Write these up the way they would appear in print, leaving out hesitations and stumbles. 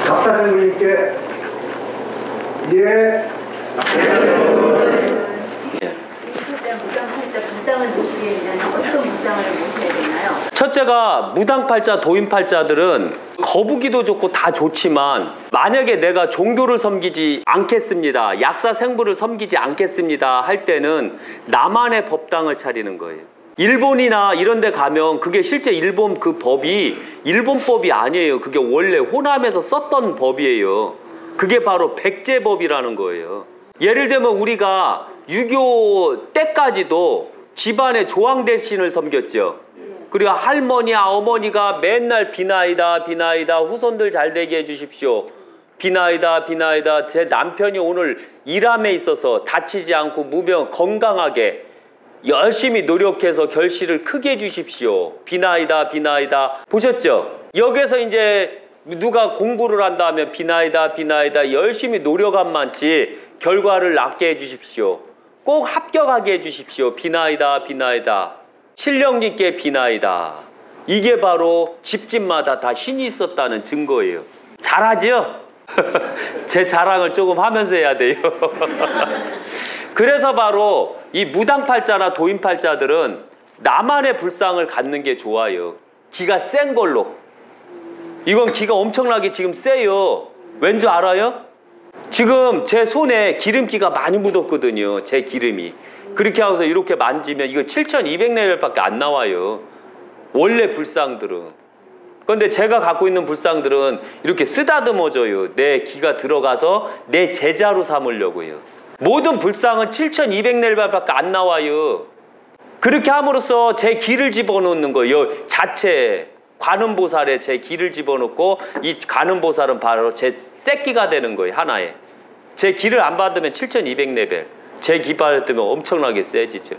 박사님께 예. 무당을 모시게 되면 어떤 무당을 모셔야 되나요? 첫째가 무당팔자, 도인팔자들은 거북이도 좋고 다 좋지만 만약에 내가 종교를 섬기지 않겠습니다, 약사생부를 섬기지 않겠습니다 할 때는 나만의 법당을 차리는 거예요. 일본이나 이런 데 가면 그게 실제 일본 그 법이 일본법이 아니에요. 그게 원래 호남에서 썼던 법이에요. 그게 바로 백제법이라는 거예요. 예를 들면 우리가 6.25 때까지도 집안에 조항대신을 섬겼죠. 그리고 할머니, 어머니가 맨날 비나이다 비나이다, 후손들 잘되게 해주십시오, 비나이다 비나이다, 제 남편이 오늘 일함에 있어서 다치지 않고 무병 건강하게 열심히 노력해서 결실을 크게 해주십시오, 비나이다 비나이다. 보셨죠? 여기서 이제 누가 공부를 한다면 비나이다 비나이다, 열심히 노력한 만치 결과를 낫게 해주십시오, 꼭 합격하게 해주십시오, 비나이다 비나이다, 실력 있게 비나이다. 이게 바로 집집마다 다 신이 있었다는 증거예요. 잘하죠? 제 자랑을 조금 하면서 해야 돼요. 그래서 바로 이 무당팔자나 도인팔자들은 나만의 불상을 갖는 게 좋아요. 기가 센 걸로. 이건 기가 엄청나게 지금 세요. 왠 줄 알아요? 지금 제 손에 기름기가 많이 묻었거든요. 제 기름이. 그렇게 하고서 이렇게 만지면 이거 7200레벨밖에 안 나와요. 원래 불상들은. 그런데 제가 갖고 있는 불상들은 이렇게 쓰다듬어져요. 내 기가 들어가서 내 제자로 삼으려고요. 모든 불상은 7200레벨밖에 안 나와요. 그렇게 함으로써 제 기를 집어넣는 거예요. 자체에. 관음보살에 제 기를 집어넣고 이 관음보살은 바로 제 새끼가 되는 거예요. 하나에. 제 기를 안 받으면 7200레벨. 제 기 받으면 엄청나게 세지죠.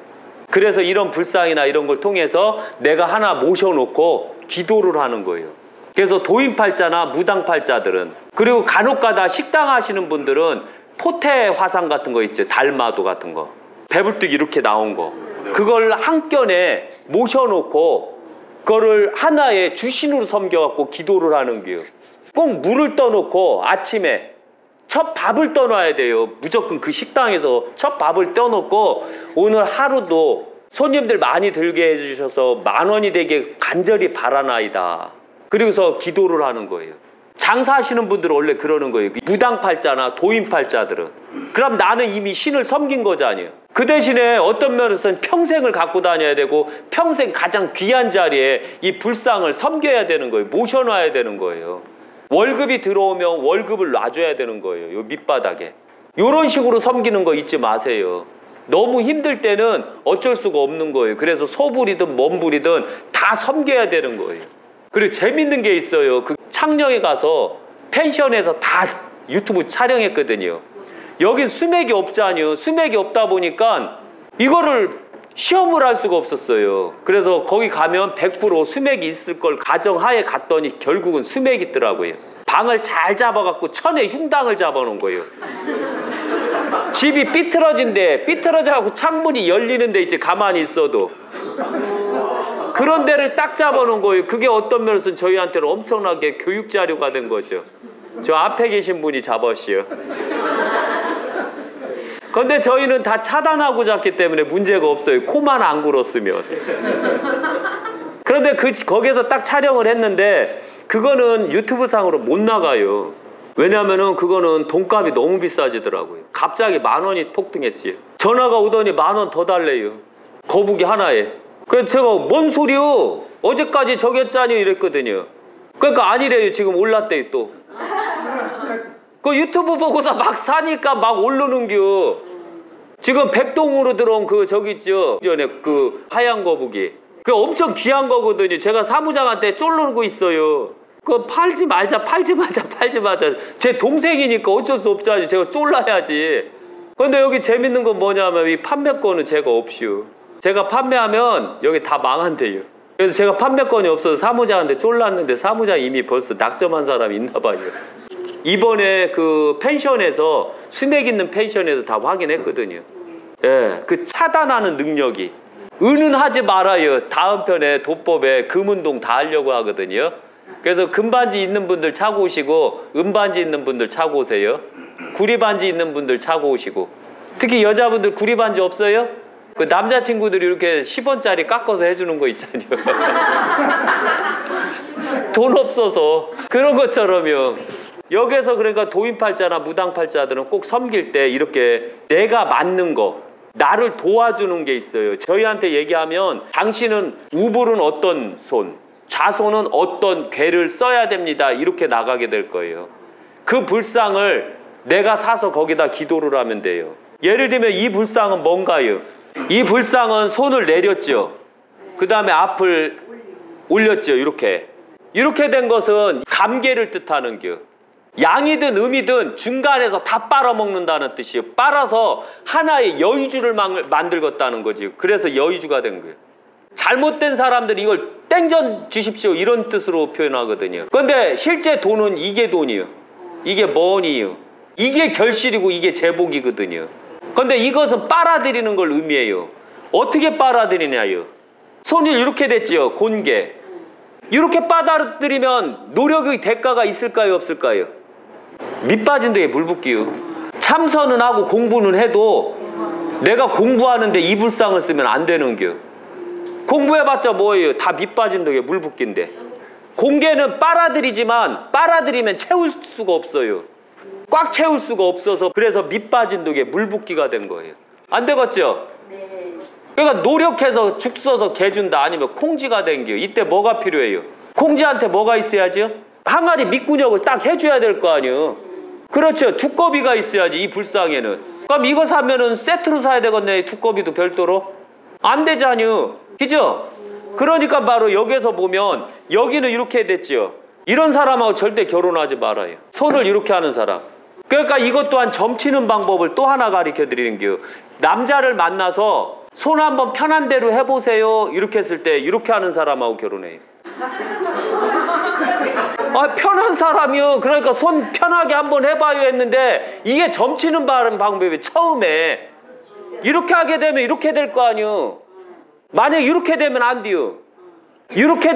그래서 이런 불상이나 이런 걸 통해서 내가 하나 모셔놓고 기도를 하는 거예요. 그래서 도인팔자나 무당팔자들은, 그리고 간혹가다 식당 하시는 분들은 포테 화상 같은 거 있죠. 달마도 같은 거. 배불뚝 이렇게 나온 거. 그걸 한 켠에 모셔놓고 그거를 하나의 주신으로 섬겨갖고 기도를 하는 거예요. 꼭 물을 떠놓고 아침에 첫 밥을 떠놔야 돼요. 무조건 그 식당에서 첫 밥을 떠놓고 오늘 하루도 손님들 많이 들게 해주셔서 10,000원이 되게 간절히 바라나이다. 그리고서 기도를 하는 거예요. 장사하시는 분들은 원래 그러는 거예요. 무당팔자나 도인팔자들은. 그럼 나는 이미 신을 섬긴 거잖아요. 그 대신에 어떤 면에서는 평생을 갖고 다녀야 되고 평생 가장 귀한 자리에 이 불상을 섬겨야 되는 거예요. 모셔놔야 되는 거예요. 월급이 들어오면 월급을 놔줘야 되는 거예요. 요 밑바닥에. 이런 식으로 섬기는 거 잊지 마세요. 너무 힘들 때는 어쩔 수가 없는 거예요. 그래서 소불이든 몸불이든 다 섬겨야 되는 거예요. 그리고 재밌는 게 있어요. 그 창녕에 가서 펜션에서 다 유튜브 촬영했거든요. 여긴 수맥이 없잖아요. 수맥이 없다 보니까 이거를 시험을 할 수가 없었어요. 그래서 거기 가면 100% 수맥이 있을 걸 가정하에 갔더니 결국은 수맥이 있더라고요. 방을 잘 잡아갖고 천에 흉당을 잡아놓은 거예요. 집이 삐뚤어진데 삐뚤어져갖고 창문이 열리는데 이제 가만히 있어도 그런 데를 딱 잡아놓은 거예요. 그게 어떤 면에서는 저희한테는 엄청나게 교육자료가 된 거죠. 저 앞에 계신 분이 잡으시오. 그런데 저희는 다 차단하고 잡기 때문에 문제가 없어요. 코만 안 굴었으면. 그런데 거기서 딱 촬영을 했는데 그거는 유튜브상으로 못 나가요. 왜냐면은 그거는 돈값이 너무 비싸지더라고요. 갑자기 10,000원이 폭등했어요. 전화가 오더니 10,000원 더 달래요. 거북이 하나에. 그래서 제가 뭔 소리요? 어제까지 저기 했잖아요 이랬거든요. 그러니까 아니래요. 지금 올랐대요 또. 그 유튜브 보고서 막 사니까 막 오르는겨. 지금 백동으로 들어온 그 저기 있죠. 전에 그 하얀 거북이. 그 엄청 귀한 거거든요. 제가 사무장한테 쫄르고 있어요. 그거 팔지 말자 팔지 마자 팔지 마자. 제 동생이니까 어쩔 수 없잖아요. 제가 쫄라야지. 근데 여기 재밌는 건 뭐냐면 이 판매권은 제가 없이요. 제가 판매하면 여기 다 망한대요. 그래서 제가 판매권이 없어서 사무장한테 쫄랐는데 사무장 이미 벌써 낙점한 사람이 있나 봐요. 이번에 그 펜션에서 수맥 있는 펜션에서 다 확인했거든요. 예, 그 차단하는 능력이. 은은 하지 말아요. 다음 편에 도법에 금운동 다 하려고 하거든요. 그래서 금반지 있는 분들 차고 오시고 은반지 있는 분들 차고 오세요. 구리반지 있는 분들 차고 오시고. 특히 여자분들 구리반지 없어요? 그 남자친구들이 이렇게 10원짜리 깎아서 해주는 거 있잖아요. 돈 없어서. 그런 것처럼요. 여기서 그러니까 도인팔자나 무당팔자들은 꼭 섬길 때 이렇게 내가 맞는 거, 나를 도와주는 게 있어요. 저희한테 얘기하면 당신은 우불은 어떤 손, 좌손은 어떤 괴를 써야 됩니다. 이렇게 나가게 될 거예요. 그 불상을 내가 사서 거기다 기도를 하면 돼요. 예를 들면 이 불상은 뭔가요? 이 불상은 손을 내렸죠. 그 다음에 앞을 올렸죠. 이렇게 된 것은 감개를 뜻하는 겨. 양이든 음이든 중간에서 다 빨아먹는다는 뜻이에요. 빨아서 하나의 여의주를 만들겠다는 거지. 그래서 여의주가 된 거예요. 잘못된 사람들이 이걸 땡전 주십시오 이런 뜻으로 표현하거든요. 그런데 실제 돈은 이게 돈이에요. 이게 머니예요. 이게 결실이고 이게 제복이거든요. 그런데 이것은 빨아들이는 걸 의미해요. 어떻게 빨아들이냐요? 손이 이렇게 됐죠. 곤개. 이렇게 빨아들이면 노력의 대가가 있을까요? 없을까요? 밑빠진 데에 물 붓기요. 참선은 하고 공부는 해도 내가 공부하는데 이 불상을 쓰면 안 되는 겨. 공부해봤자 뭐예요? 다 밑빠진 데에 물 붓기인데. 공개는 빨아들이지만 빨아들이면 채울 수가 없어요. 꽉 채울 수가 없어서 그래서 밑빠진 독에 물 붓기가 된 거예요. 안 되겠죠? 네. 그러니까 노력해서 죽 써서 개 준다 아니면 콩쥐가 된 게 이때 뭐가 필요해요? 콩쥐한테 뭐가 있어야죠? 항아리 밑구녕을 딱 해줘야 될 거 아니에요. 그렇죠. 두꺼비가 있어야지 이 불상에는. 그럼 이거 사면은 세트로 사야 되겠네. 두꺼비도 별도로. 안 되잖요. 그죠? 그러니까 바로 여기서 보면 여기는 이렇게 됐죠. 이런 사람하고 절대 결혼하지 말아요. 손을 이렇게 하는 사람. 그러니까 이것 또한 점치는 방법을 또 하나 가르쳐 드리는 게 남자를 만나서 손 한번 편한 대로 해보세요. 이렇게 했을 때 이렇게 하는 사람하고 결혼해요. 아, 편한 사람이요. 그러니까 손 편하게 한번 해봐요 했는데 이게 점치는 방법이 처음에 이렇게 하게 되면 이렇게 될 거 아니요. 만약 이렇게 되면 안 돼요. 이렇게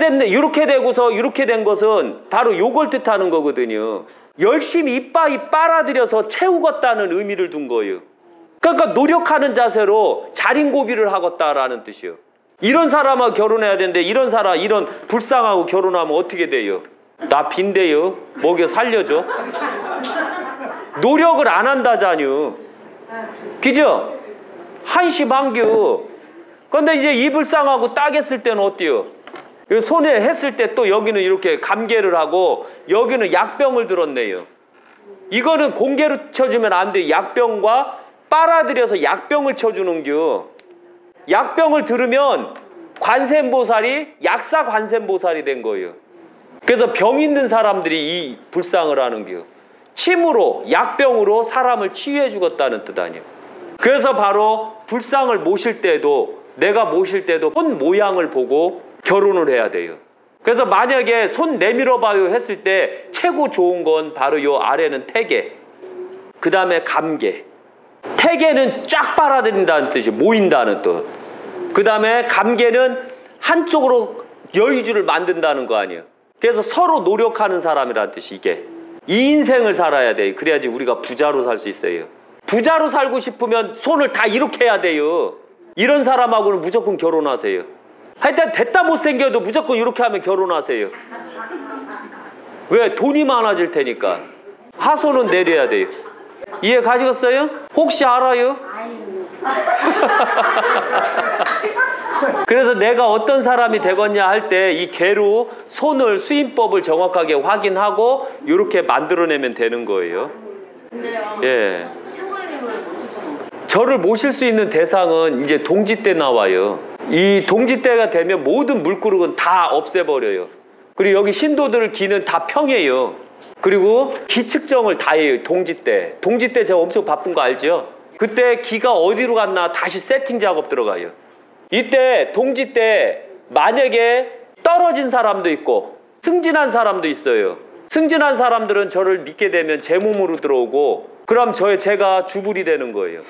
되고서 이렇게 된 것은 바로 요걸 뜻하는 거거든요. 열심히 이빠이 빨아들여서 채우겠다는 의미를 둔 거예요. 그러니까 노력하는 자세로 자린고비를 하겠다라는 뜻이에요. 이런 사람하고 결혼해야 되는데 이런 불상하고 결혼하면 어떻게 돼요? 나 빈대요. 먹여 살려줘. 노력을 안 한다잖요. 그죠? 한심한겨. 근데 이제 이 불상하고 딱 했을 때는 어때요? 손에 했을 때 또 여기는 이렇게 감개를 하고 여기는 약병을 들었네요. 이거는 공개로 쳐주면 안 돼요. 약병과 빨아들여서 약병을 쳐주는겨. 약병을 들으면 관세음보살이 약사 관세음보살이 된 거예요. 그래서 병 있는 사람들이 이 불상을 하는겨. 침으로 약병으로 사람을 치유해 주겠다는 뜻 아니에요. 그래서 바로 불상을 모실 때도 내가 모실 때도 손 모양을 보고 결혼을 해야 돼요. 그래서 만약에 손 내밀어 봐요 했을 때 최고 좋은 건 바로 요 아래는 태계, 그 다음에 감개. 태계는 쫙 빨아들인다는 뜻이 모인다는 뜻. 그 다음에 감개는 한쪽으로 여의주를 만든다는 거 아니에요. 그래서 서로 노력하는 사람이라는 뜻이 이게. 이 인생을 살아야 돼요. 그래야지 우리가 부자로 살 수 있어요. 부자로 살고 싶으면 손을 다 이렇게 해야 돼요. 이런 사람하고는 무조건 결혼하세요. 하여튼 됐다 못생겨도 무조건 이렇게 하면 결혼하세요. 왜? 돈이 많아질 테니까. 하소는 내려야 돼요. 이해 가시겠어요? 혹시 알아요? 그래서 내가 어떤 사람이 되겠냐 할 때 이 개로 손을 수임법을 정확하게 확인하고 이렇게 만들어내면 되는 거예요. 근데요. 예. 샤머님을 모실 수 있는 저를 모실 수 있는 대상은 이제 동짓대 나와요. 이 동짓대가 되면 모든 물그릇은 다 없애버려요. 그리고 여기 신도들 기는 다 평해요. 그리고 기 측정을 다 해요. 동짓대. 동짓대 제가 엄청 바쁜 거 알죠? 그때 기가 어디로 갔나 다시 세팅 작업 들어가요. 이때 동짓대 만약에 떨어진 사람도 있고 승진한 사람도 있어요. 승진한 사람들은 저를 믿게 되면 제 몸으로 들어오고 그럼 제가 주불이 되는 거예요.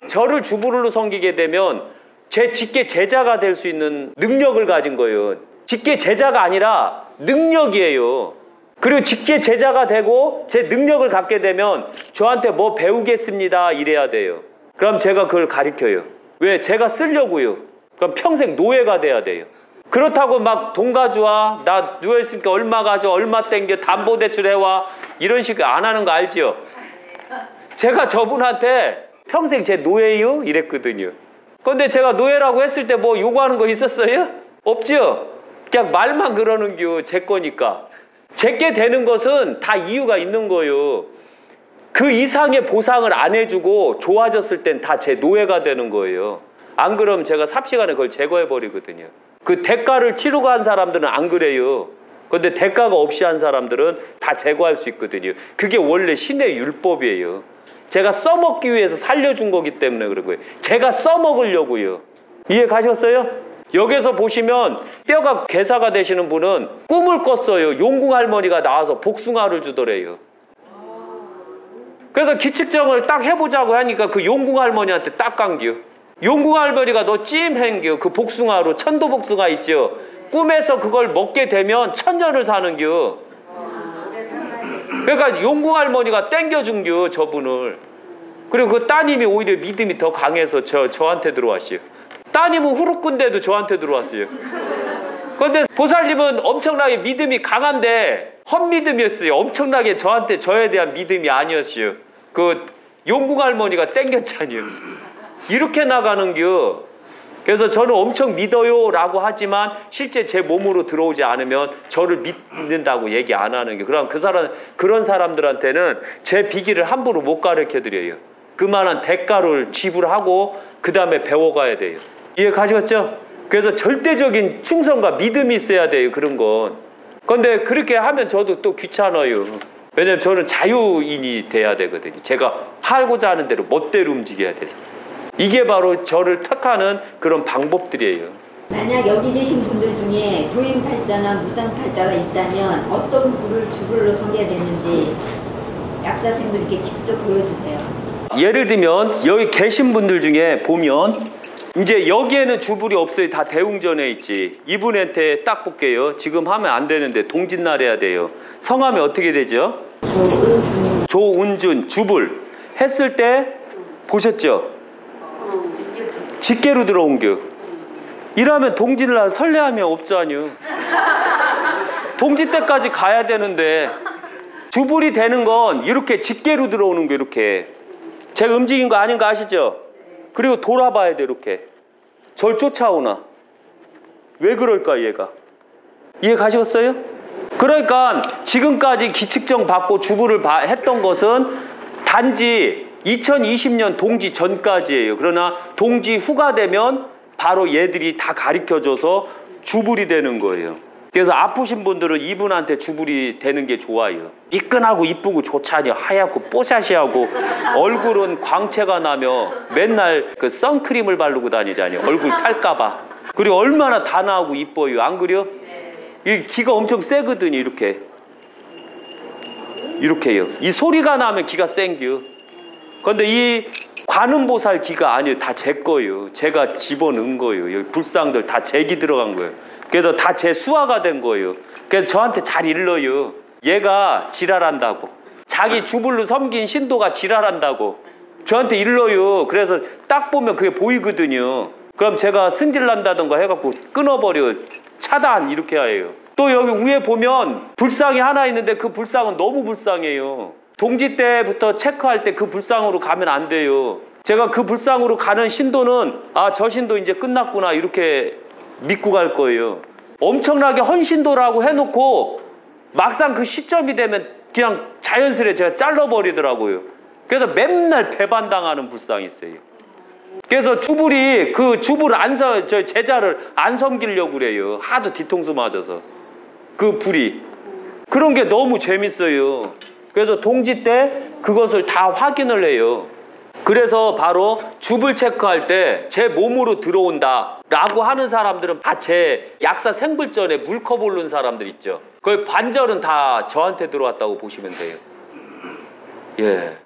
저를 주불로 섬기게 되면 제 직계 제자가 될 수 있는 능력을 가진 거예요. 직계 제자가 아니라 능력이에요. 그리고 직계 제자가 되고 제 능력을 갖게 되면 저한테 뭐 배우겠습니다 이래야 돼요. 그럼 제가 그걸 가르쳐요. 왜? 제가 쓰려고요. 그럼 평생 노예가 돼야 돼요. 그렇다고 막 돈 가져와, 나 누워있으니까 얼마 가져, 얼마 땡겨, 담보대출 해와 이런 식으로 안 하는 거 알죠? 제가 저분한테 평생 제 노예요? 이랬거든요. 근데 제가 노예라고 했을 때 뭐 요구하는 거 있었어요? 없죠? 그냥 말만 그러는 겨. 제 거니까. 제게 되는 것은 다 이유가 있는 거예요. 그 이상의 보상을 안 해주고 좋아졌을 땐 다 제 노예가 되는 거예요. 안 그러면 제가 삽시간에 그걸 제거해버리거든요. 그 대가를 치르고 한 사람들은 안 그래요. 근데 대가가 없이 한 사람들은 다 제거할 수 있거든요. 그게 원래 신의 율법이에요. 제가 써먹기 위해서 살려준 거기 때문에 그런 거예요. 제가 써먹으려고요. 이해 가셨어요? 여기서 보시면 뼈가 괴사가 되시는 분은 꿈을 꿨어요. 용궁 할머니가 나와서 복숭아를 주더래요. 그래서 기측정을 딱 해보자고 하니까 그 용궁 할머니한테 딱 간겨. 용궁 할머니가 너 찜행겨. 그 복숭아로 천도 복숭아 있죠. 꿈에서 그걸 먹게 되면 천년을 사는겨. 그러니까 용궁 할머니가 땡겨준겨 저분을. 그리고 그 따님이 오히려 믿음이 더 강해서 저한테 들어왔어요. 따님은 후루꾼데도 저한테 들어왔어요. 그런데 보살님은 엄청나게 믿음이 강한데 헛믿음이었어요. 엄청나게 저에 대한 믿음이 아니었어요. 그 용궁 할머니가 땡겼잖아요. 이렇게 나가는겨. 그래서 저는 엄청 믿어요 라고 하지만 실제 제 몸으로 들어오지 않으면 저를 믿는다고 얘기 안 하는 게. 그럼 그런 사람들한테는 제 비기를 함부로 못 가르쳐 드려요. 그만한 대가를 지불하고 그 다음에 배워가야 돼요. 이해 가시겠죠? 그래서 절대적인 충성과 믿음이 있어야 돼요. 그런 건. 근데 그렇게 하면 저도 또 귀찮아요. 왜냐면 저는 자유인이 돼야 되거든요. 제가 하고자 하는 대로 멋대로 움직여야 돼서. 이게 바로 저를 택하는 그런 방법들이에요. 만약 여기 계신 분들 중에 도인팔자나 무장팔자가 있다면 어떤 불을 주불로 섬겨야 되는지 약사생들께 직접 보여주세요. 예를 들면 여기 계신 분들 중에 보면 이제 여기에는 주불이 없어요. 다 대웅전에 있지. 이분한테 딱 볼게요. 지금 하면 안 되는데 동짓날 해야 돼요. 성함이 어떻게 되죠? 조은준. 주불 했을 때 보셨죠? 직계로 들어온겨. 이러면 동짓날 설레하면 없잖요. 동짓 때까지 가야 되는데 주불이 되는 건 이렇게 직계로 들어오는 거. 이렇게 제가 움직인 거 아닌 거 아시죠? 그리고 돌아봐야 돼. 이렇게 절 쫓아오나. 왜 그럴까 얘가. 이해 가셨어요? 그러니까 지금까지 기측정 받고 주불을 했던 것은 단지 2020년 동지 전까지예요. 그러나 동지 후가 되면 바로 얘들이 다 가르쳐줘서 주불이 되는 거예요. 그래서 아프신 분들은 이분한테 주불이 되는 게 좋아요. 이끈하고 이쁘고 좋잖아요. 하얗고 뽀샤시하고 얼굴은 광채가 나며 맨날 그 선크림을 바르고 다니잖아요. 얼굴 탈까봐. 그리고 얼마나 단아하고 이뻐요. 안 그래요? 이 기가 엄청 세거든요. 이렇게요. 이 소리가 나면 기가 센겨. 근데 이 관음보살 기가 아니에요. 다 제 거예요. 제가 집어넣은 거예요. 여기 불상들 다 제 기 들어간 거예요. 그래서 다 제 수화가 된 거예요. 그래서 저한테 잘 일러요. 얘가 지랄한다고. 자기 주불로 섬긴 신도가 지랄한다고. 저한테 일러요. 그래서 딱 보면 그게 보이거든요. 그럼 제가 승질난다던가 해갖고 끊어버려. 차단 이렇게 해요. 또 여기 위에 보면 불상이 하나 있는데 그 불상은 너무 불쌍해요. 동지 때부터 체크할 때 그 불상으로 가면 안 돼요. 제가 그 불상으로 가는 신도는 아, 저 신도 이제 끝났구나 이렇게 믿고 갈 거예요. 엄청나게 헌신도라고 해놓고 막상 그 시점이 되면 그냥 자연스레 제가 잘라버리더라고요. 그래서 맨날 배반당하는 불상이 있어요. 그래서 주불이 그 주불 저 제자를 안 섬기려고 그래요. 하도 뒤통수 맞아서. 그 불이. 그런 게 너무 재밌어요. 그래서 동지 때 그것을 다 확인을 해요. 그래서 바로 주불 체크할 때 제 몸으로 들어온다 라고 하는 사람들은 다 제 약사 생불전에 물컵 오른 사람들 있죠. 거의 반절은 다 저한테 들어왔다고 보시면 돼요. 예.